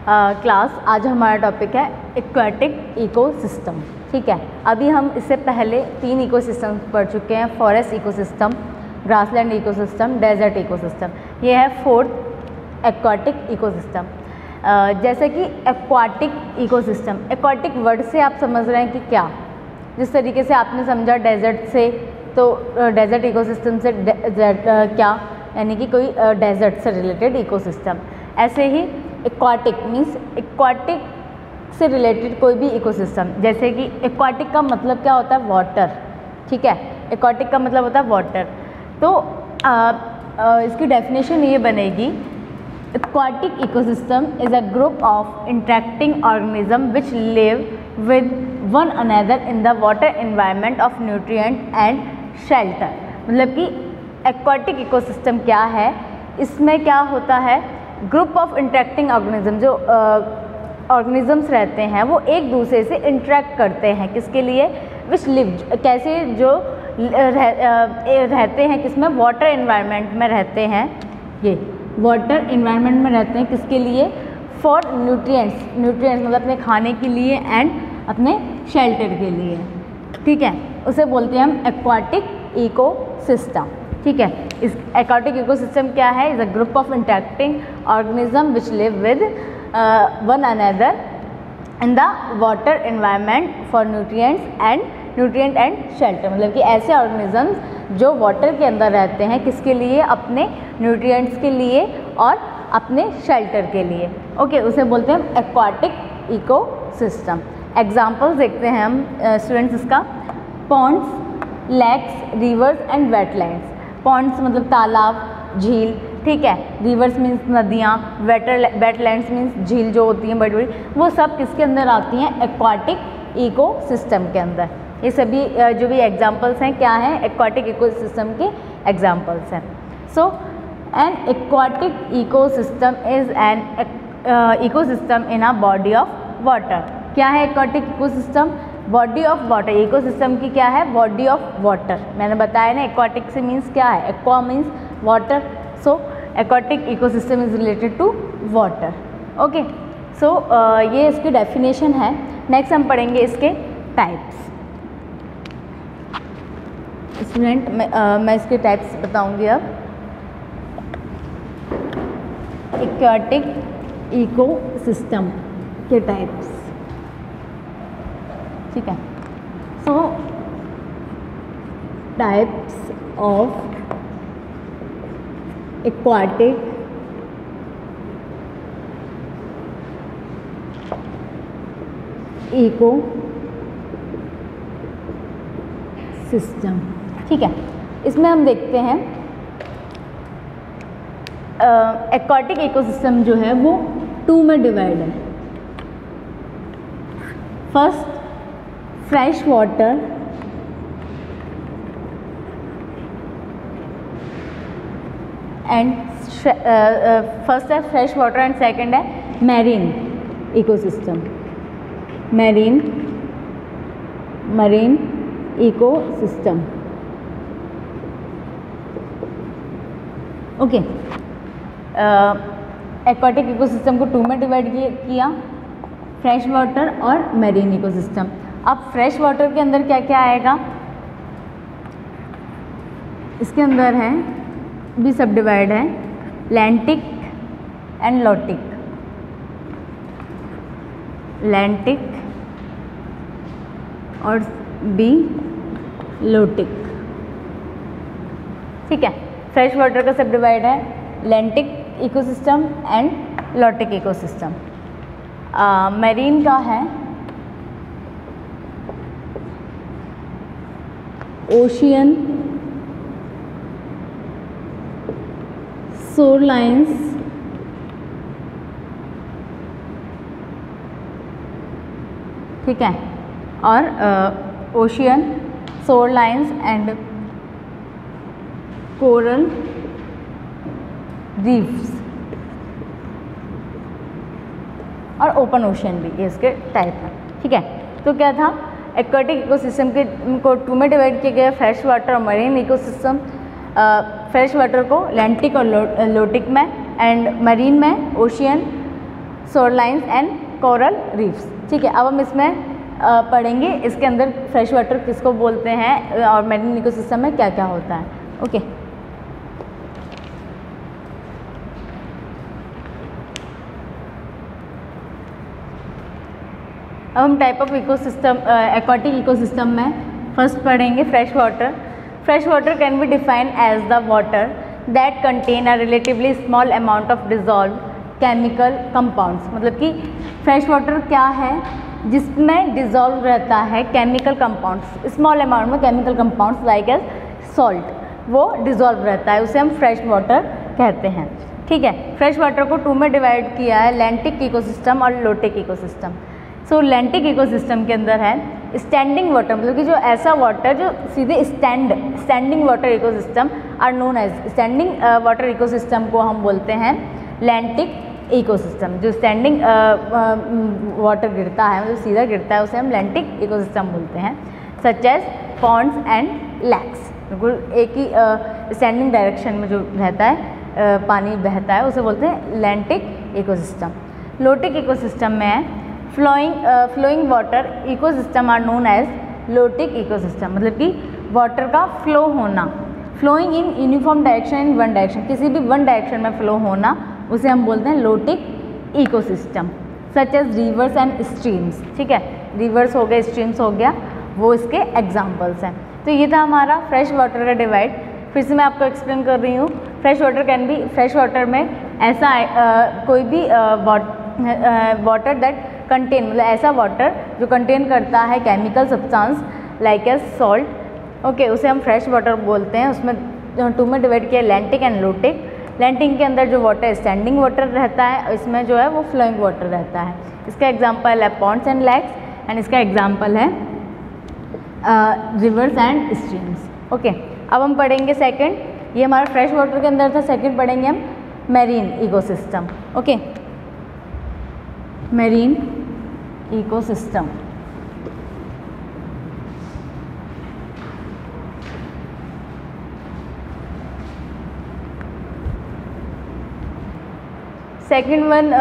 Class. आज हमारा topic है एक्वाटिक इकोसिस्टम। ठीक है, अभी हम इससे पहले 3 इकोसिस्टम पढ़ चुके हैं, forest ecosystem, grassland ecosystem, desert ecosystem. ये है 4th एक्वाटिक इकोसिस्टम। जैसे कि एक्वाटिक इकोसिस्टम, एक्वाटिक वर्ड से आप समझ रहे हैं कि क्या, जिस तरीके से आपने समझा डेजर्ट से, तो डेजर्ट इकोसिस्टम से क्या, यानी कि कोई डेजर्ट से रिलेटेड इकोसिस्टम। ऐसे ही एक्वाटिक मीन्स एक्वाटिक से रिलेटेड कोई भी इकोसिस्टम। जैसे कि एक्वाटिक का मतलब क्या होता है, वाटर। ठीक है, एक्वाटिक का मतलब होता है वाटर। तो इसकी डेफिनेशन ये बनेगी, aquatic ecosystem is a group of interacting organism which live with one another in the water environment of nutrient and shelter. मतलब कि एक्वाटिक इकोसिस्टम क्या है, इसमें क्या होता है, ग्रुप ऑफ इंटरेक्टिंग ऑर्गेनिज्म, जो ऑर्गेनिजम्स रहते हैं वो एक दूसरे से इंटरेक्ट करते हैं। किसके लिए, विच लिव, कैसे, जो रहते हैं किसमें, वाटर एनवायरनमेंट में रहते हैं। ये वाटर एनवायरनमेंट में रहते हैं किसके लिए, फॉर न्यूट्रिएंट्स, न्यूट्रिएंट्स मतलब अपने खाने के लिए एंड अपने शेल्टर के लिए। ठीक है, उसे बोलते हैं हम एक्वाटिक इकोसिस्टम। ठीक है, इस एक्वाटिक इकोसिस्टम क्या है, is a group of interacting organism which live with one another in the water environment for nutrient and shelter. मतलब कि ऐसे ऑर्गेनिजम्स जो वाटर के अंदर रहते हैं, किसके लिए, अपने न्यूट्रिएंट्स के लिए और अपने शेल्टर के लिए। ओके, उसे बोलते हैं एक्वाटिक इकोसिस्टम। एग्जाम्पल्स देखते हैं हम स्टूडेंट्स इसका, ponds, lakes, rivers and wetlands. Ponds मतलब तालाब, झील। ठीक है, रिवर्स मीन्स नदियाँ, वेटलैंड्स मीन्स झील जो होती हैं बड़ी बड़ी, वो सब किसके अंदर आती हैं, एक्वाटिक इकोसिस्टम के अंदर। ये सभी जो भी एग्जांपल्स हैं क्या हैं, एक्वाटिक इकोसिस्टम के एग्जांपल्स हैं। So an aquatic ecosystem is an ecosystem in a body of water. क्या है aquatic ecosystem, body of water. Ecosystem की क्या है, बॉडी ऑफ वाटर। मैंने बताया ना, एक्वाटिक से मीन्स क्या है, aqua means water. So aquatic ecosystem is related to water. Okay, so ये इसकी डेफिनेशन है। नेक्स्ट हम पढ़ेंगे इसके टाइप्स। स्टूडेंट मैं इसके टाइप्स बताऊंगी अब। एक्वाटिक इकोसिस्टम के टाइप्स। ठीक है, सो टाइप्स ऑफ एक्वाटिक इकोसिस्टम। ठीक है, इसमें हम देखते हैं एक्वाटिक इकोसिस्टम जो है वो 2 में डिवाइड है। First fresh water and first है फ्रेश वाटर एंड सेकंड है marine ecosystem. Marine ecosystem. Okay, aquatic ecosystem को 2 में डिवाइड किया, फ्रेश वाटर और मैरीन इकोसिस्टम। अब फ्रेश वाटर के अंदर क्या क्या आएगा, इसके अंदर है भी सब डिवाइड है, लैंटिक एंड लोटिक। लैंटिक और बी लोटिक। ठीक है, फ्रेश वाटर का सब डिवाइड है, lentic ecosystem and lotic ecosystem. Marine का है ओशियन, शोरलाइंस, ठीक है, और ocean, shorelines and coral reefs, और ओपन ओशन भी इसके टाइप हैं। ठीक है, तो क्या था, एक्वाटिक इकोसिस्टम के को 2 में डिवाइड किया गया, फ्रेश वाटर और मरीन इकोसिस्टम। फ्रेश वाटर को लैंटिक और लोटिक में, एंड मरीन में ocean, shorelines and coral reefs. ठीक है, अब हम इसमें पढ़ेंगे इसके अंदर फ्रेश वाटर किसको बोलते हैं और मैरीन इकोसिस्टम में क्या क्या होता है। ओके, अब हम type of ecosystem aquatic ecosystem में फर्स्ट पढ़ेंगे fresh water. Fresh water can be defined as the water that contain a relatively small amount of dissolve chemical compounds. मतलब कि फ्रेश वाटर क्या है, जिसमें डिजॉल्व रहता है केमिकल कंपाउंड्स, स्मॉल अमाउंट में chemical compounds like as salt, वो dissolve रहता है, उसे हम फ्रेश वाटर कहते हैं। ठीक है, फ्रेश वाटर को 2 में डिवाइड किया है, लैंटिक इकोसिस्टम और लोटिक इकोसिस्टम। सो लैंटिक इकोसिस्टम के अंदर है स्टैंडिंग वाटर, मतलब कि जो ऐसा वाटर जो सीधे standing water ecosystem are known as standing water ecosystem को हम बोलते हैं लैंटिक इकोसिस्टम। जो स्टैंडिंग वाटर गिरता है, मतलब सीधा गिरता है, उसे हम लैंटिक इकोसिस्टम बोलते हैं। Such as ponds and lakes, बिल्कुल एक ही स्टैंडिंग डायरेक्शन में जो रहता है पानी बहता है, उसे बोलते हैं लैंटिक इकोसिस्टम। लोटिक इकोसिस्टम में है flowing water ecosystem are known as lotic ecosystem. मतलब कि वाटर का फ्लो होना, flowing in uniform direction in one direction, किसी भी वन डायरेक्शन में फ्लो होना, उसे हम बोलते हैं lotic ecosystem. Such as rivers and streams. ठीक है, रिवर्स हो गए, स्ट्रीम्स हो गया, वो इसके एग्जाम्पल्स हैं। तो ये था हमारा फ्रेश वाटर का डिवाइड। फिर से मैं आपको एक्सप्लेन कर रही हूँ। फ्रेश वाटर में ऐसा कोई भी वाटर दैट कंटेन, मतलब ऐसा वाटर जो कंटेन करता है chemical substance like as salt, okay, उसे हम फ्रेश वाटर बोलते हैं। उसमें 2 में डिवाइड किया, लैंटिक एंड लोटिक। लैंटिक के अंदर जो वाटर स्टैंडिंग वाटर रहता है, इसमें जो है वो फ्लोइंग वाटर रहता है। इसका एग्जांपल है पॉन्ड्स एंड लैक्स, एंड इसका एग्जांपल है रिवर्स एंड स्ट्रीम्स। ओके, अब हम पढ़ेंगे सेकंड, ये हमारा फ्रेश वाटर के अंदर था। सेकंड पढ़ेंगे हम marine ecosystem. Okay, marine ecosystem. Second one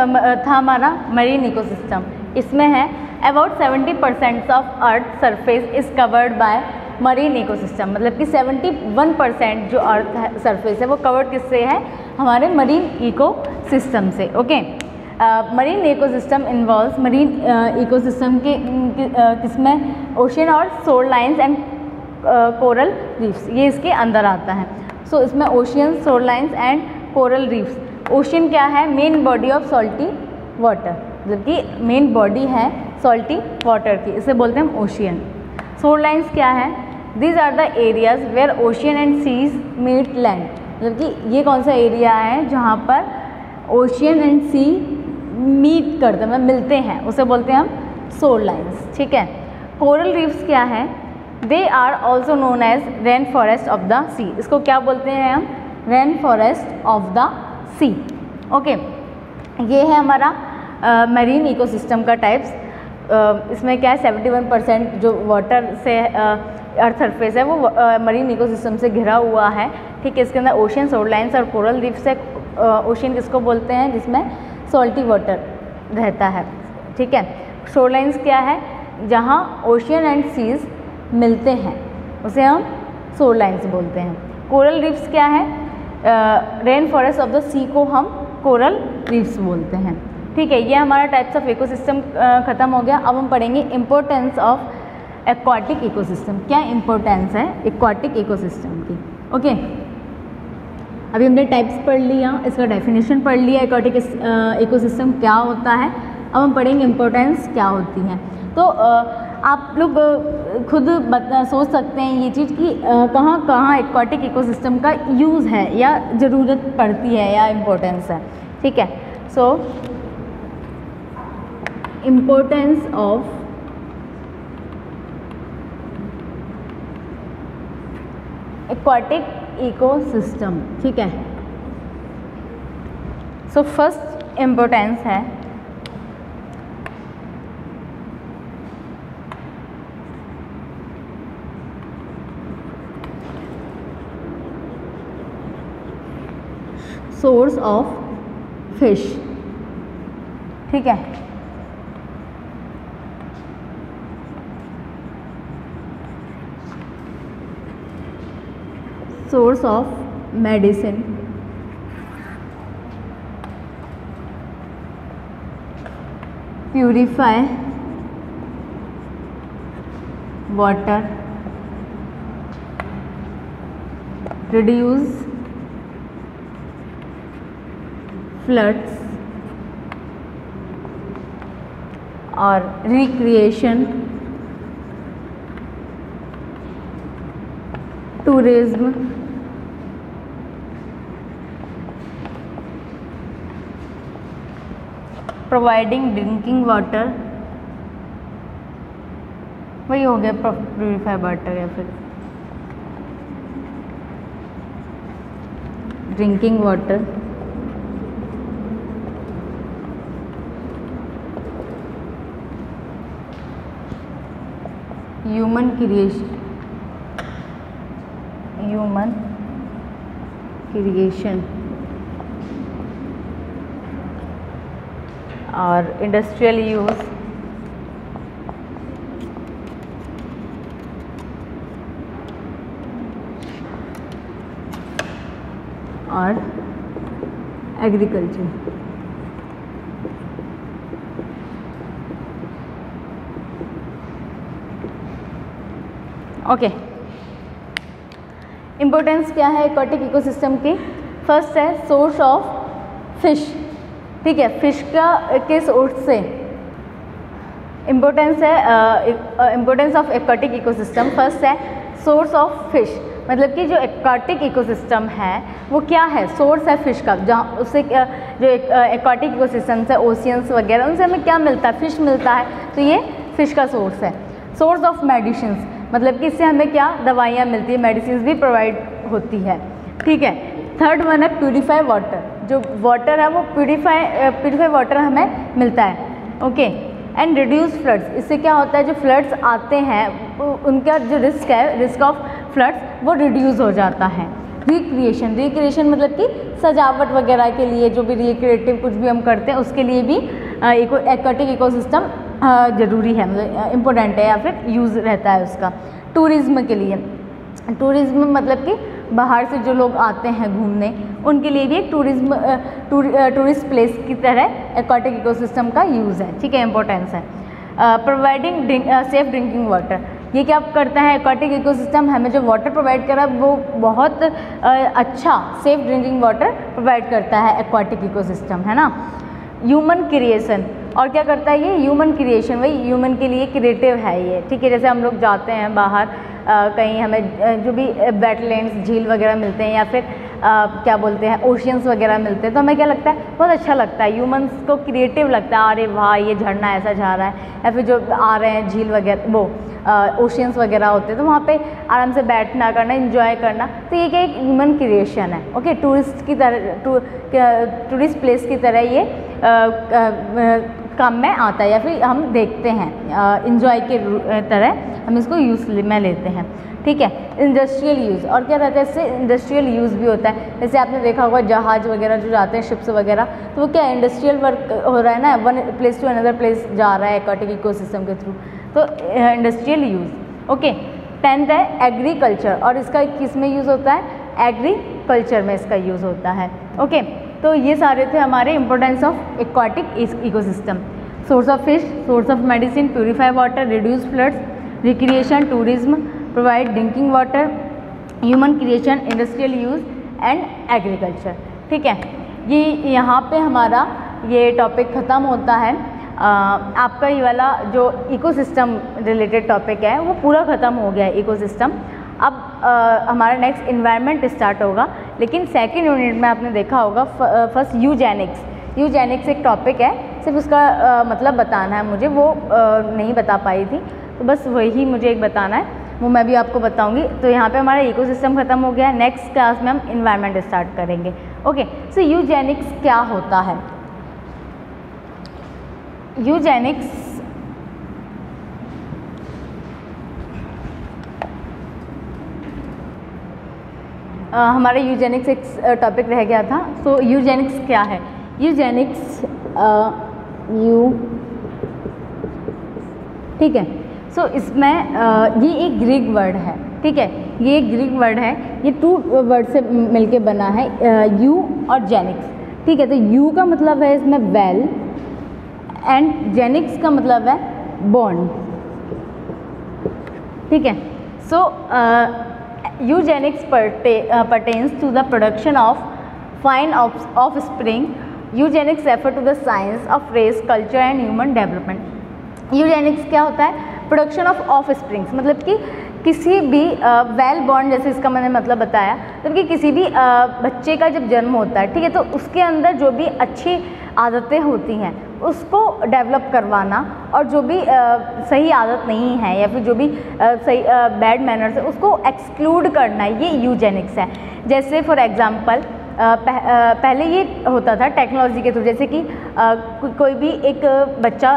था हमारा मरीन इकोसिस्टम। इसमें है about 70% of earth surface is covered by marine ecosystem. मतलब कि 71% जो अर्थ सरफेस है वो कवर्ड किससे है, हमारे मरीन इकोसिस्टम से। Okay, marine ecosystem involves, marine ecosystem के किसमें, ओशियन और शोरलाइंस एंड कोरल रीफ्स, ये इसके अंदर आता है। सो इसमें ocean, shorelines and coral reefs. Ocean क्या है, main body of salty water, मतलब कि मेन बॉडी है सॉल्टी वाटर की, इसे बोलते हैं हम ओशियन। शोरलाइंस क्या है, these are the areas where ocean and seas meet land. मतलब कि ये कौन सा एरिया है जहाँ पर ओशियन एंड सी मीट करते हैं, मतलब मिलते हैं, उसे बोलते हैं हम शोरलाइंस। ठीक है, कोरल रीफ्स क्या है, they are also known as rainforest of the sea. इसको क्या बोलते हैं हम, rainforest of the sea. Okay, ये है हमारा मरीन इकोसिस्टम का टाइप्स। इसमें क्या है, 71% जो वाटर से अर्थ सरफेस है वो मरीन इकोसिस्टम से घिरा हुआ है। ठीक है, इसके अंदर ओशियन, शोरलाइंस और कोरल रीफ्स है। ओशियन किसको बोलते हैं, जिसमें सॉल्टी वाटर रहता है। ठीक है, शोरलाइंस क्या है, जहाँ ओशियन एंड सीज मिलते हैं, उसे हम शोरलाइंस बोलते हैं। कोरल रीफ्स क्या है, रेन फॉरेस्ट ऑफ द सी को हम कोरल रीफ्स बोलते हैं। ठीक है, ये हमारा टाइप्स ऑफ इकोसिस्टम ख़त्म हो गया। अब हम पढ़ेंगे इम्पोर्टेंस ऑफ एक्वाटिक इकोसिस्टम। क्या इम्पोर्टेंस है एक्वाटिक इकोसिस्टम की। ओके, अभी हमने टाइप्स पढ़ लिया, इसका डेफिनेशन पढ़ लिया, एक्वाटिक इकोसिस्टम क्या होता है। अब हम पढ़ेंगे इम्पोर्टेंस क्या होती है। तो आप लोग खुद सोच सकते हैं ये चीज़ कि कहाँ कहाँ एक्वाटिक इकोसिस्टम का यूज़ है या ज़रूरत पड़ती है या इम्पोर्टेंस है। ठीक है, सो इम्पोर्टेंस ऑफ एक्वाटिक इकोसिस्टम। ठीक है, सो फर्स्ट इम्पोर्टेंस है सोर्स ऑफ फिश। ठीक है। Source of medicine, purify water, reduce floods और recreation, tourism, providing drinking water, वही हो गया प्यूरिफाई वाटर या फिर ड्रिंकिंग वाटर, ह्यूमन क्रिएशन और इंडस्ट्रियल यूज, और एग्रीकल्चर। ओके, इम्पोर्टेंस क्या है एक्वाटिक इकोसिस्टम की? फर्स्ट है सोर्स ऑफ फिश, ठीक है, फिश का के सोर्स से इम्पोर्टेंस है, importance of aquatic ecosystem. First है सोर्स ऑफ फिश, मतलब कि जो एक्वाटिक इकोसिस्टम है वो क्या है, सोर्स है फिश का, जहाँ उससे जो एक्वाटिक इकोसिस्टम्स है ओशियंस वगैरह, उनसे हमें क्या मिलता है, फिश मिलता है, तो ये फिश का सोर्स है। सोर्स ऑफ मेडिसिन्स, मतलब कि इससे हमें क्या दवाइयाँ मिलती है, मेडिसिन भी प्रोवाइड होती है, ठीक है। थर्ड वन है प्यूरिफाई वाटर, जो वाटर है वो प्यूरिफाई वाटर हमें मिलता है, ओके। एंड रिड्यूस फ्लड्स, इससे क्या होता है जो फ्लड्स आते हैं उनका जो रिस्क है, रिस्क ऑफ फ्लड्स वो रिड्यूस हो जाता है। रिक्रिएशन मतलब कि सजावट वगैरह के लिए जो भी रिक्रिएटिव कुछ भी हम करते हैं उसके लिए भी एक्वाटिक इकोसिस्टम ज़रूरी है, मतलब इम्पोर्टेंट है या फिर यूज़ रहता है उसका। टूरिज़्म के लिए, टूरिज़्म मतलब कि बाहर से जो लोग आते हैं घूमने उनके लिए भी एक टूरिस्ट प्लेस की तरह एक्वाटिक इकोसिस्टम का यूज़ है, ठीक है, इम्पोर्टेंस है। प्रोवाइडिंग सेफ ड्रिंकिंग वाटर, ये क्या करता है एक्वाटिक इकोसिस्टम, हमें जो वाटर प्रोवाइड कर रहा है वो बहुत अच्छा सेफ ड्रिंकिंग वाटर प्रोवाइड करता है एक्वाटिक इकोसिस्टम, है ना। ह्यूमन क्रिएशन, और क्या करता है ये ह्यूमन क्रिएशन, वही ह्यूमन के लिए क्रिएटिव है ये, ठीक है। जैसे हम लोग जाते हैं बाहर कहीं, हमें जो भी वेटलैंड्स झील वगैरह मिलते हैं या फिर क्या बोलते हैं ओशियंस वगैरह मिलते हैं, तो हमें क्या लगता है, बहुत अच्छा लगता है, ह्यूमंस को क्रिएटिव लगता है, अरे वाह ये झरना ऐसा जा रहा है, या फिर जो आ रहे हैं झील वगैरह वो ओशियंस वगैरह होते हैं तो वहाँ पे आराम से बैठना करना, एंजॉय करना, तो ये क्या एक ह्यूमन क्रिएशन है, ओके। टूरिस्ट की तरह, टूरिस्ट प्लेस की तरह ये काम में आता है या फिर हम देखते हैं एंजॉय के तरह हम इसको यूज़ में लेते हैं, ठीक है। इंडस्ट्रियल यूज़, और क्या रहता है इससे इंडस्ट्रियल यूज़ भी होता है, जैसे आपने देखा होगा जहाज वगैरह जो जाते हैं शिप्स वगैरह, तो वो क्या इंडस्ट्रियल वर्क हो रहा है ना, one place to another place जा रहा है एक्वाटिक इकोसिस्टम के थ्रू, तो इंडस्ट्रियल यूज़, ओके। 10th है एग्रीकल्चर, और इसका किस में यूज़ होता है, एग्रीकल्चर में इसका यूज़ होता है, ओके। तो ये सारे थे हमारे importance of aquatic ecosystem. Source of fish, source of medicine, purify water, reduce floods, recreation, tourism, provide drinking water, human creation, industrial use and agriculture, ठीक है। ये यहाँ पे हमारा ये टॉपिक ख़त्म होता है। आपका ये वाला जो इकोसिस्टम रिलेटेड टॉपिक है वो पूरा ख़त्म हो गया है इकोसिस्टम। अब हमारा नेक्स्ट इन्वायरमेंट स्टार्ट होगा, लेकिन सेकंड यूनिट में आपने देखा होगा फर्स्ट यूजेनिक्स एक टॉपिक है, सिर्फ उसका मतलब बताना है मुझे, वो नहीं बता पाई थी, तो बस वही मुझे एक बताना है, वो मैं भी आपको बताऊंगी। तो यहाँ पे हमारा इकोसिस्टम ख़त्म हो गया है, नेक्स्ट क्लास में हम इन्वायरमेंट स्टार्ट करेंगे, ओके। सो यूजेनिक्स क्या होता है? यूजेनिक्स हमारा यूजेनिक्स एक टॉपिक रह गया था। सो यूजेनिक्स क्या है? यूजेनिक्स यू, ठीक है। सो इसमें ये एक ग्रीक वर्ड है, ठीक है, ये एक ग्रीक वर्ड है, ये 2 वर्ड से मिलके बना है, यू और जेनिक्स, ठीक है। तो यू का मतलब है इसमें वेल एंड जेनिक्स का मतलब है बॉन्ड, ठीक है। सो Eugenix pertains to the production of fine offspring. Eugenics refer to the science of race, culture and human development. Eugenix क्या होता है? प्रोडक्शन ऑफ ऑफ स्प्रिंग्स, मतलब कि किसी भी वेल बॉर्न, जैसे इसका मैंने मतलब बताया, मतलब कि किसी भी बच्चे का जब जन्म होता है, ठीक है, तो उसके अंदर जो भी अच्छी आदतें होती हैं उसको डेवलप करवाना, और जो भी सही आदत नहीं है या फिर जो भी सही बैड मैनर्स है उसको एक्सक्लूड करना, ये यूजेनिक्स है। जैसे फॉर एग्जांपल पहले ये होता था टेक्नोलॉजी के थ्रू, जैसे कि कोई भी एक बच्चा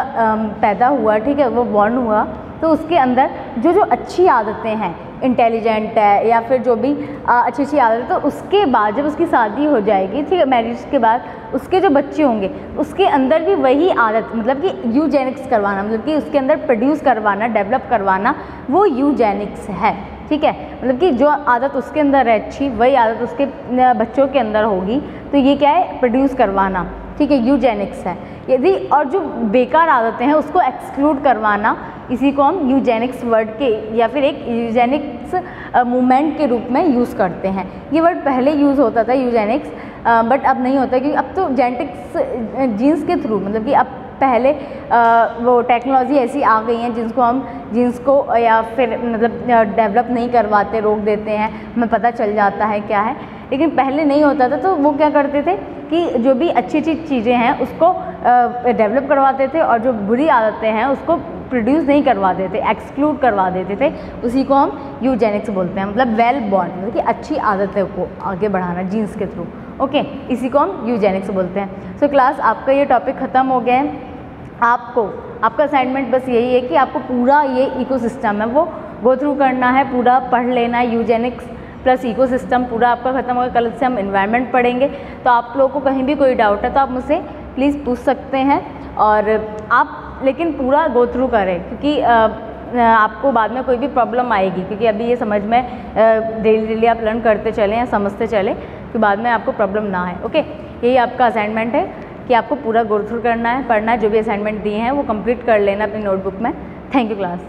पैदा हुआ, ठीक है, वो बॉर्न हुआ, तो उसके अंदर जो जो अच्छी आदतें हैं, इंटेलिजेंट है या फिर जो भी अच्छी अच्छी आदतें, तो उसके बाद जब उसकी शादी हो जाएगी, ठीक है, मैरिज के बाद उसके जो बच्चे होंगे उसके अंदर भी वही आदत, मतलब कि यूजेनिक्स करवाना, मतलब कि उसके अंदर प्रोड्यूस करवाना, डेवलप करवाना, वो यूजेनिक्स है, ठीक है। मतलब कि जो आदत उसके अंदर है अच्छी, वही आदत उसके बच्चों के अंदर होगी, तो ये क्या है? प्रोड्यूस करवाना, ठीक है, यूजेनिक्स है। यदि और जो बेकार आदतें हैं उसको एक्सक्लूड करवाना, इसी को हम यूजेनिक्स वर्ड के या फिर एक यूजेनिक्स मूवमेंट के रूप में यूज़ करते हैं। ये वर्ड पहले यूज़ होता था यूजेनिक्स, बट अब नहीं होता, क्योंकि अब तो जेनेटिक्स जीन्स के थ्रू, मतलब कि अब पहले वो टेक्नोलॉजी ऐसी आ गई हैं जिनको हम जीन्स को या फिर मतलब डेवलप नहीं करवाते, रोक देते हैं, हमें पता चल जाता है क्या है। लेकिन पहले नहीं होता था, तो वो क्या करते थे कि जो भी अच्छी अच्छी चीज़ें हैं उसको डेवलप करवाते थे, और जो बुरी आदतें हैं उसको प्रोड्यूस नहीं करवा देते, एक्सक्लूड करवा देते थे। उसी को हम यूजेनिक्स बोलते हैं, मतलब वेल बॉर्न, मतलब कि अच्छी आदतों को आगे बढ़ाना जीन्स के थ्रू, ओके, इसी को हम यूजेनिक्स बोलते हैं। सो क्लास, आपका ये टॉपिक ख़त्म हो गया है। आपका असाइनमेंट बस यही है कि आपको पूरा ये इकोसिस्टम है वो गो थ्रू करना है, पूरा पढ़ लेना है। यूजेनिक्स प्लस इकोसिस्टम पूरा आपका खत्म होगा। कल से हम एनवायरनमेंट पढ़ेंगे, तो आप लोगों को कहीं भी कोई डाउट है तो आप मुझसे प्लीज़ पूछ सकते हैं, और आप लेकिन पूरा गो थ्रू करें, क्योंकि आपको बाद में कोई भी प्रॉब्लम आएगी, क्योंकि अभी ये समझ में डेली आप लर्न करते चलें या समझते चलें, कि बाद में आपको प्रॉब्लम ना आए। ओके, यही आपका असाइनमेंट है कि आपको पूरा गो थ्रू करना है, पढ़ना है, जो भी असाइनमेंट दिए हैं वो कंप्लीट कर लेना अपनी नोटबुक में। Thank you class.